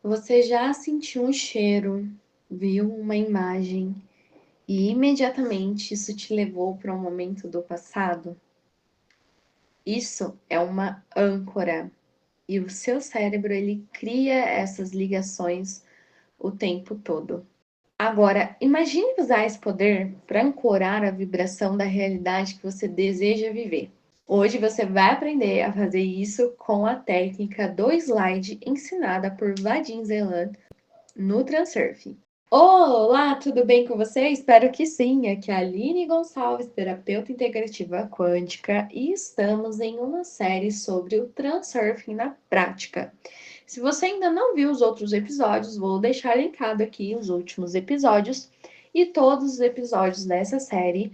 Você já sentiu um cheiro, viu uma imagem e imediatamente isso te levou para um momento do passado? Isso é uma âncora e o seu cérebro ele cria essas ligações o tempo todo. Agora, imagine usar esse poder para ancorar a vibração da realidade que você deseja viver. Hoje você vai aprender a fazer isso com a técnica do slide ensinada por Vadim Zeland no Transurfing. Olá, tudo bem com você? Espero que sim. Aqui é a Aline Gonçalves, terapeuta integrativa quântica, e estamos em uma série sobre o Transurfing na prática. Se você ainda não viu os outros episódios, vou deixar linkado aqui os últimos episódios, e todos os episódios dessa série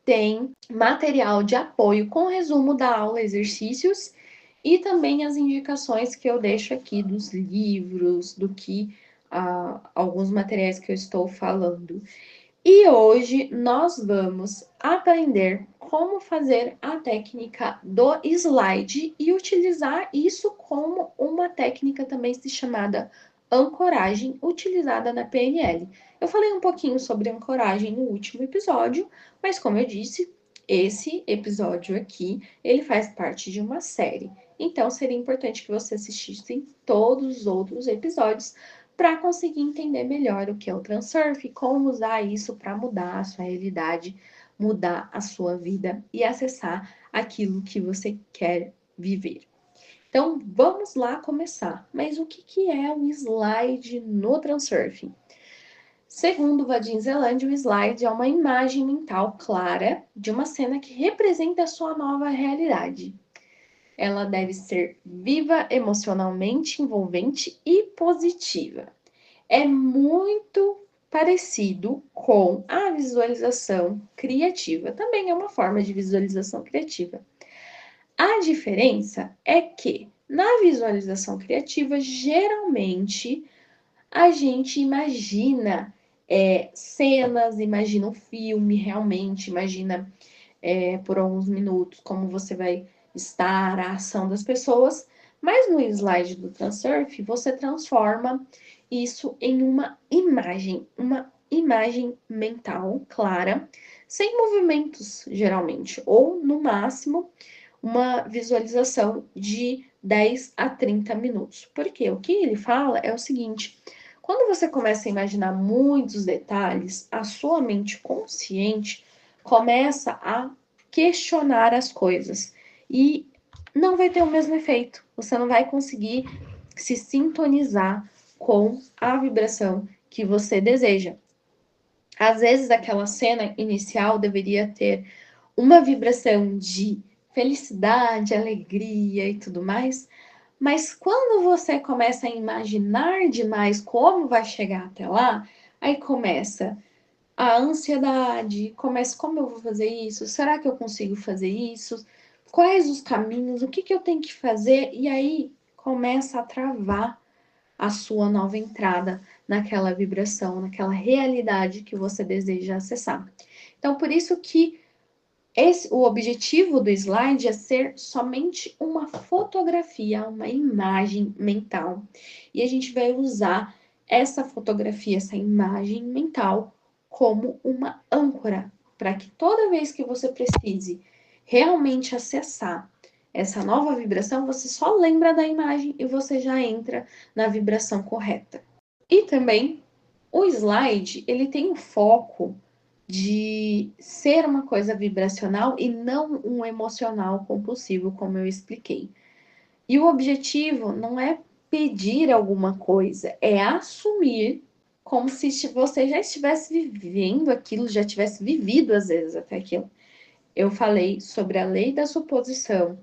têm material de apoio com resumo da aula, exercícios e também as indicações que eu deixo aqui dos livros, do que alguns materiais que eu estou falando. E hoje nós vamos aprender como fazer a técnica do slide e utilizar isso como uma técnica também chamada ancoragem, utilizada na PNL. Eu falei um pouquinho sobre ancoragem no último episódio, mas como eu disse, esse episódio aqui, ele faz parte de uma série. Então, seria importante que você assistisse todos os outros episódios para conseguir entender melhor o que é o Transurf, como usar isso para mudar a sua realidade, mudar a sua vida e acessar aquilo que você quer viver. Então, vamos lá começar. Mas o que é um slide no Transurfing? Segundo Vadim Zeland, o slide é uma imagem mental clara de uma cena que representa a sua nova realidade. Ela deve ser viva, emocionalmente envolvente e positiva. É muito parecido com a visualização criativa. Também é uma forma de visualização criativa. A diferença é que na visualização criativa, geralmente a gente imagina cenas, imagina um filme realmente, imagina por alguns minutos como você vai estar, a ação das pessoas, mas no slide do Transurf você transforma isso em uma imagem mental clara, sem movimentos geralmente, ou no máximo uma visualização de 10 a 30 minutos. Porque o que ele fala é o seguinte: quando você começa a imaginar muitos detalhes, a sua mente consciente começa a questionar as coisas e não vai ter o mesmo efeito. Você não vai conseguir se sintonizar com a vibração que você deseja. Às vezes, aquela cena inicial deveria ter uma vibração de felicidade, alegria e tudo mais, mas quando você começa a imaginar demais como vai chegar até lá, aí começa a ansiedade, começa como eu vou fazer isso? Será que eu consigo fazer isso? Quais os caminhos? O que eu tenho que fazer? E aí começa a travar a sua nova entrada naquela vibração, naquela realidade que você deseja acessar. Então, por isso que o objetivo do slide é ser somente uma fotografia, uma imagem mental. E a gente vai usar essa fotografia, essa imagem mental, como uma âncora, para que toda vez que você precise realmente acessar essa nova vibração, você só lembra da imagem e você já entra na vibração correta. E também o slide, ele tem um foco de ser uma coisa vibracional e não um emocional compulsivo, como eu expliquei. E o objetivo não é pedir alguma coisa, é assumir como se você já estivesse vivendo aquilo, já tivesse vivido às vezes até aquilo. Eu falei sobre a lei da suposição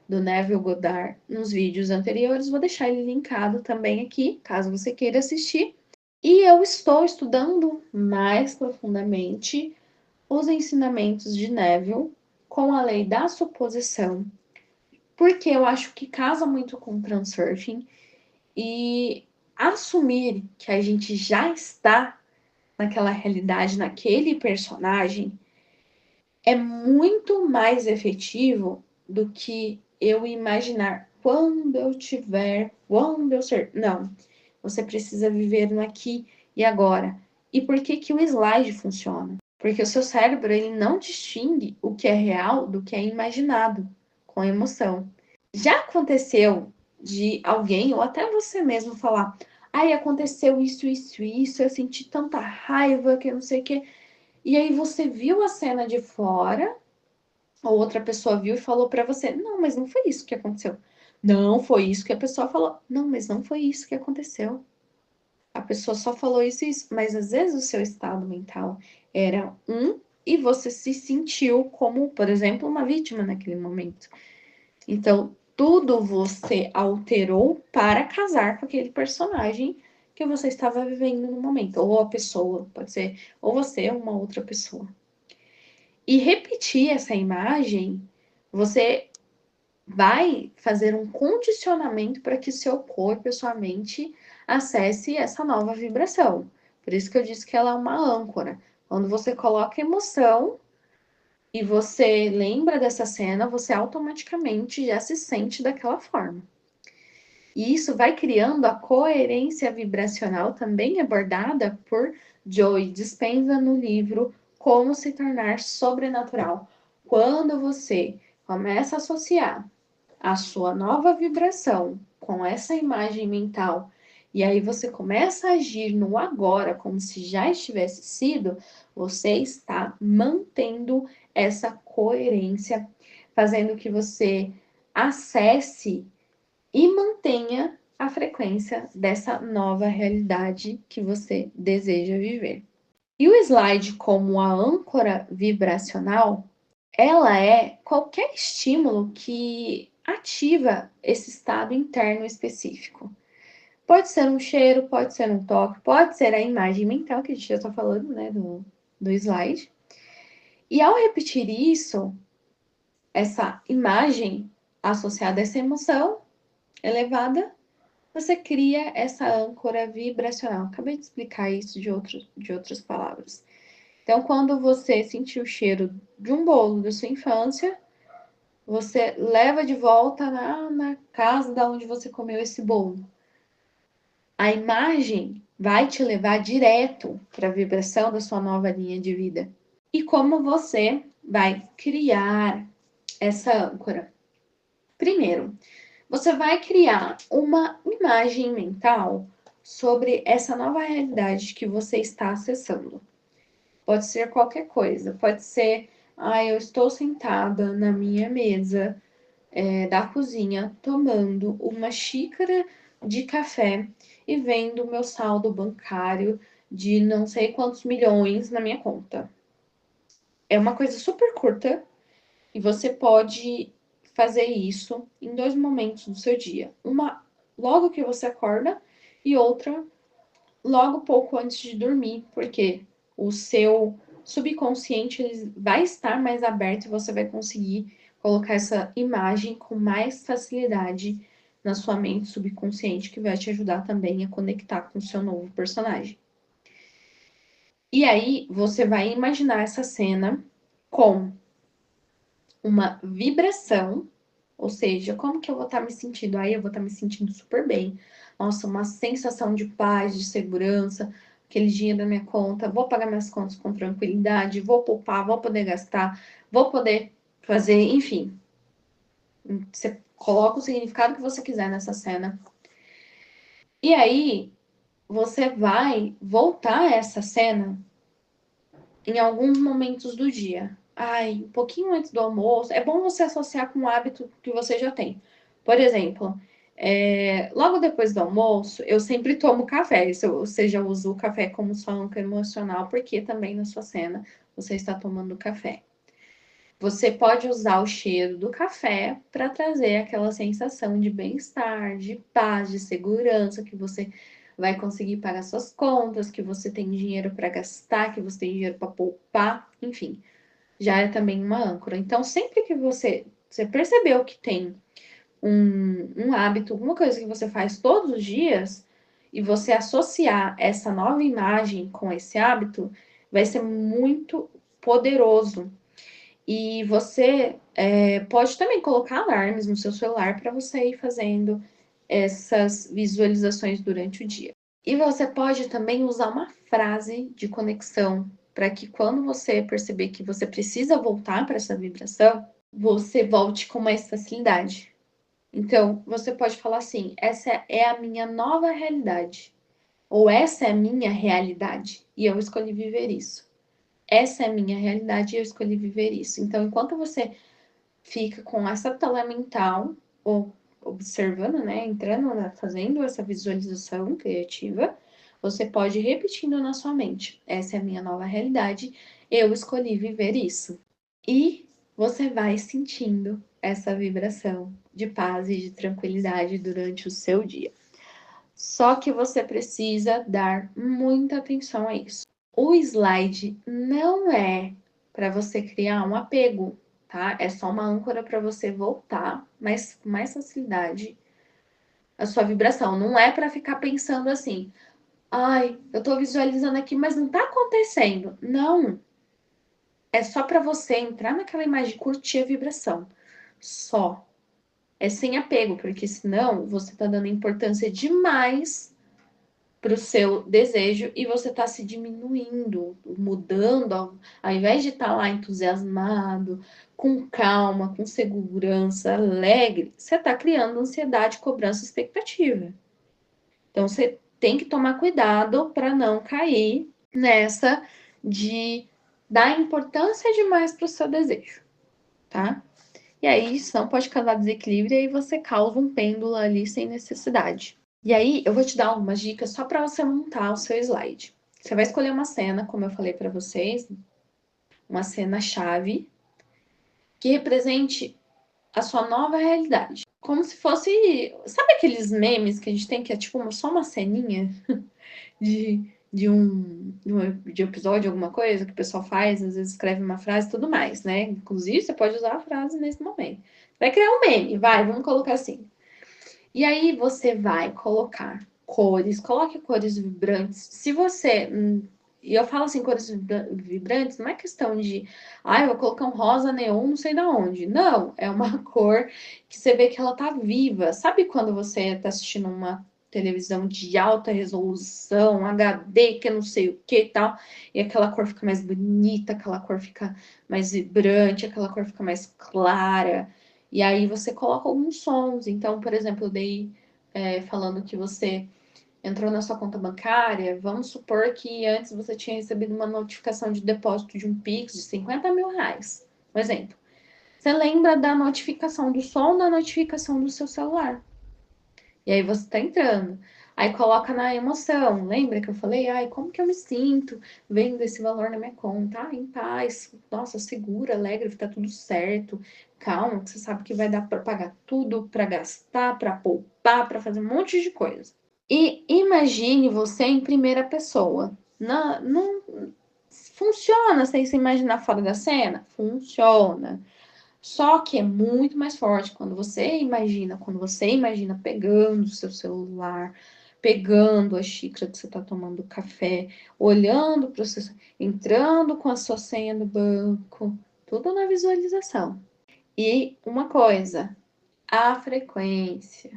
do Neville Goddard nos vídeos anteriores, vou deixar ele linkado também aqui, caso você queira assistir. E eu estou estudando mais profundamente os ensinamentos de Neville com a lei da suposição, porque eu acho que casa muito com o Transurfing e assumir que a gente já está naquela realidade, naquele personagem, é muito mais efetivo do que eu imaginar quando eu tiver, quando eu ser. Não. você precisa viver no aqui e agora. E por que que o slide funciona? Porque o seu cérebro, ele não distingue o que é real do que é imaginado com emoção. Já aconteceu de alguém, ou até você mesmo, falar: ai, aconteceu isso, isso, isso, eu senti tanta raiva que eu não sei o quê. E aí você viu a cena de fora, ou outra pessoa viu e falou para você: não, mas não foi isso que aconteceu. Não, foi isso que a pessoa falou. Não, mas não foi isso que aconteceu. A pessoa só falou isso e isso. Mas às vezes o seu estado mental era um e você se sentiu como, por exemplo, uma vítima naquele momento. Então, tudo você alterou para casar com aquele personagem que você estava vivendo no momento. Ou a pessoa, pode ser, ou você ou uma outra pessoa. E repetir essa imagem, você vai fazer um condicionamento para que seu corpo e sua mente acesse essa nova vibração. Por isso que eu disse que ela é uma âncora. Quando você coloca emoção e você lembra dessa cena, você automaticamente já se sente daquela forma. E isso vai criando a coerência vibracional, também abordada por Joe Dispenza no livro Como se tornar sobrenatural. Quando você começa a associar a sua nova vibração com essa imagem mental, e aí você começa a agir no agora, como se já estivesse sido, você está mantendo essa coerência, fazendo que você acesse e mantenha a frequência dessa nova realidade que você deseja viver. E o slide, como a âncora vibracional, ela é qualquer estímulo que ativa esse estado interno específico. Pode ser um cheiro, pode ser um toque, pode ser a imagem mental, que a gente já está falando, né, do slide. E ao repetir isso, essa imagem associada a essa emoção elevada, você cria essa âncora vibracional. Acabei de explicar isso de outras palavras. Então, quando você sentir o cheiro de um bolo da sua infância, você leva de volta na casa da onde você comeu esse bolo. A imagem vai te levar direto para a vibração da sua nova linha de vida. E como você vai criar essa âncora? Primeiro, você vai criar uma imagem mental sobre essa nova realidade que você está acessando. Pode ser qualquer coisa, pode ser, eu estou sentada na minha mesa da cozinha tomando uma xícara de café e vendo o meu saldo bancário de não sei quantos milhões na minha conta. É uma coisa super curta e você pode fazer isso em dois momentos do seu dia. Uma logo que você acorda e outra logo pouco antes de dormir, porque o seu subconsciente ele vai estar mais aberto e você vai conseguir colocar essa imagem com mais facilidade na sua mente subconsciente, que vai te ajudar também a conectar com o seu novo personagem. E aí você vai imaginar essa cena com uma vibração, ou seja, como que eu vou estar me sentindo? Aí eu vou estar me sentindo super bem. Nossa, uma sensação de paz, de segurança, aquele dinheiro da minha conta, vou pagar minhas contas com tranquilidade, vou poupar, vou poder gastar, vou poder fazer, enfim. Você coloca o significado que você quiser nessa cena. E aí, você vai voltar a essa cena em alguns momentos do dia. Um pouquinho antes do almoço. É bom você associar com um hábito que você já tem. Por exemplo, logo depois do almoço, eu sempre tomo café. Ou seja, eu uso o café como sua âncora emocional, porque também na sua cena você está tomando café. Você pode usar o cheiro do café para trazer aquela sensação de bem-estar, de paz, de segurança, que você vai conseguir pagar suas contas, que você tem dinheiro para gastar, que você tem dinheiro para poupar, enfim, já é também uma âncora. Então, sempre que você percebeu que tem um hábito, alguma coisa que você faz todos os dias, e você associar essa nova imagem com esse hábito, vai ser muito poderoso. E você pode também colocar alarmes no seu celular para você ir fazendo essas visualizações durante o dia. E você pode também usar uma frase de conexão para que quando você perceber que você precisa voltar para essa vibração, você volte com mais facilidade. Então, você pode falar assim: essa é a minha nova realidade. Ou essa é a minha realidade e eu escolhi viver isso. Essa é a minha realidade e eu escolhi viver isso. Então, enquanto você fica com essa tela mental, ou observando, né, entrando, fazendo essa visualização criativa, você pode ir repetindo na sua mente: essa é a minha nova realidade, eu escolhi viver isso. E você vai sentindo essa vibração de paz e de tranquilidade durante o seu dia. Só que você precisa dar muita atenção a isso. O slide não é para você criar um apego, tá? É só uma âncora para você voltar, mas com mais facilidade a sua vibração. Não é para ficar pensando assim: ai, eu tô visualizando aqui, mas não tá acontecendo. Não. É só para você entrar naquela imagem e curtir a vibração. Só. É sem apego, porque senão você tá dando importância demais para o seu desejo e você está se diminuindo, mudando, ao invés de estar lá entusiasmado, com calma, com segurança, alegre, você está criando ansiedade, cobrança, expectativa. Então você tem que tomar cuidado para não cair nessa de dar importância demais para o seu desejo, tá? E aí, isso não pode causar desequilíbrio e aí você causa um pêndulo ali sem necessidade. E aí, eu vou te dar algumas dicas só para você montar o seu slide. Você vai escolher uma cena, como eu falei para vocês, uma cena-chave, que represente a sua nova realidade. Como se fosse. Sabe aqueles memes que a gente tem que é tipo só uma ceninha de episódio, alguma coisa que o pessoal faz, às vezes escreve uma frase e tudo mais, né? Inclusive, você pode usar a frase nesse momento. Vai criar um meme, vamos colocar assim. E aí você vai colocar cores, coloque cores vibrantes. Se você. E eu falo assim, cores vibrantes, não é questão de, eu vou colocar um rosa neon, não sei da onde. Não, é uma cor que você vê que ela tá viva. Sabe quando você tá assistindo uma televisão de alta resolução, HD, que não sei o que e tal, e aquela cor fica mais bonita, aquela cor fica mais vibrante, aquela cor fica mais clara. E aí você coloca alguns sons. Então, por exemplo, eu dei falando que você entrou na sua conta bancária. Vamos supor que antes você tinha recebido uma notificação de depósito de um Pix de 50 mil reais. Um exemplo. Você lembra da notificação, do som da notificação do seu celular. E aí você tá entrando. Aí coloca na emoção. Lembra que eu falei? Como que eu me sinto vendo esse valor na minha conta? Em paz. Nossa, segura, alegre, tá tudo certo. Calma, que você sabe que vai dar para pagar tudo, para gastar, para poupar, para fazer um monte de coisa. E imagine você em primeira pessoa. Não funciona sem se imaginar fora da cena? Funciona. Só que é muito mais forte quando você imagina pegando o seu celular, pegando a xícara que você está tomando café, olhando para o seu, entrando com a sua senha no banco, tudo na visualização. E uma coisa, a frequência,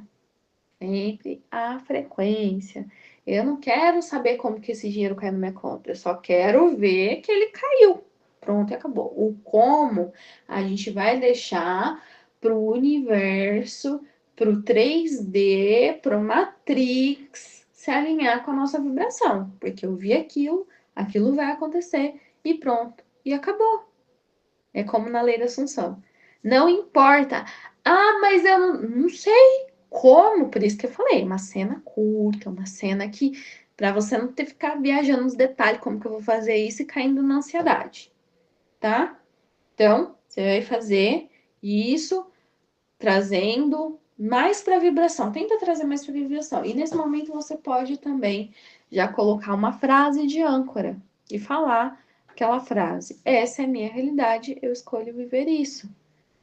sempre a frequência. Eu não quero saber como que esse dinheiro caiu na minha conta, eu só quero ver que ele caiu. Pronto, e acabou. O como a gente vai deixar para o universo, para o 3D, para o Matrix se alinhar com a nossa vibração. Porque eu vi aquilo, aquilo vai acontecer e pronto. E acabou. É como na lei da Assunção. Não importa. Mas eu não sei como, por isso que eu falei, uma cena curta, uma cena que para você não ter que ficar viajando nos detalhes como que eu vou fazer isso e caindo na ansiedade, tá? Então, você vai fazer isso trazendo mais para vibração. Tenta trazer mais para vibração. E nesse momento você pode também já colocar uma frase de âncora e falar aquela frase: essa é a minha realidade, eu escolho viver isso.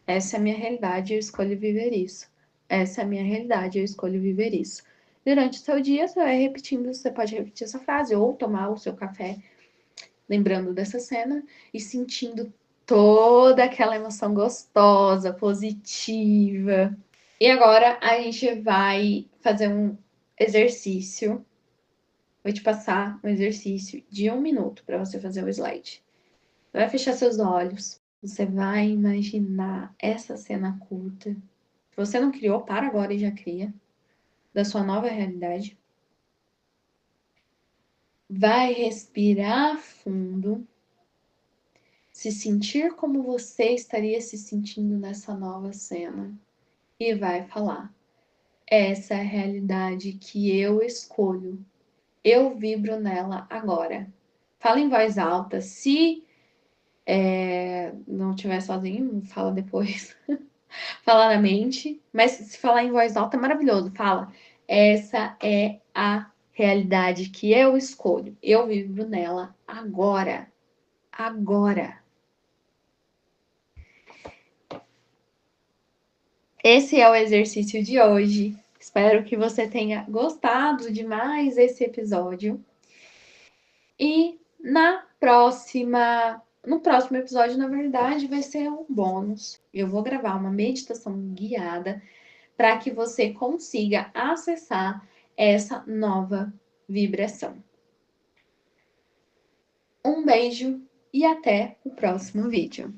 Essa é a minha realidade, eu escolho viver isso. Essa é a minha realidade, eu escolho viver isso. Durante o seu dia, você vai repetindo, você pode repetir essa frase ou tomar o seu café lembrando dessa cena e sentindo toda aquela emoção gostosa, positiva. E agora a gente vai fazer um exercício. Vou te passar um exercício de 1 minuto para você fazer o slide. Você vai fechar seus olhos. Você vai imaginar essa cena curta. Se você não criou, para agora e já cria. Da sua nova realidade. Vai respirar fundo. Se sentir como você estaria se sentindo nessa nova cena. E vai falar: essa é a realidade que eu escolho. Eu vibro nela agora. Fala em voz alta. Se não estiver sozinho, fala depois. Fala na mente. Mas se falar em voz alta é maravilhoso. Fala: essa é a realidade que eu escolho. Eu vibro nela agora. Agora. Esse é o exercício de hoje. Espero que você tenha gostado de mais esse episódio. E no próximo episódio, na verdade, vai ser um bônus. Eu vou gravar uma meditação guiada para que você consiga acessar essa nova vibração. Um beijo e até o próximo vídeo.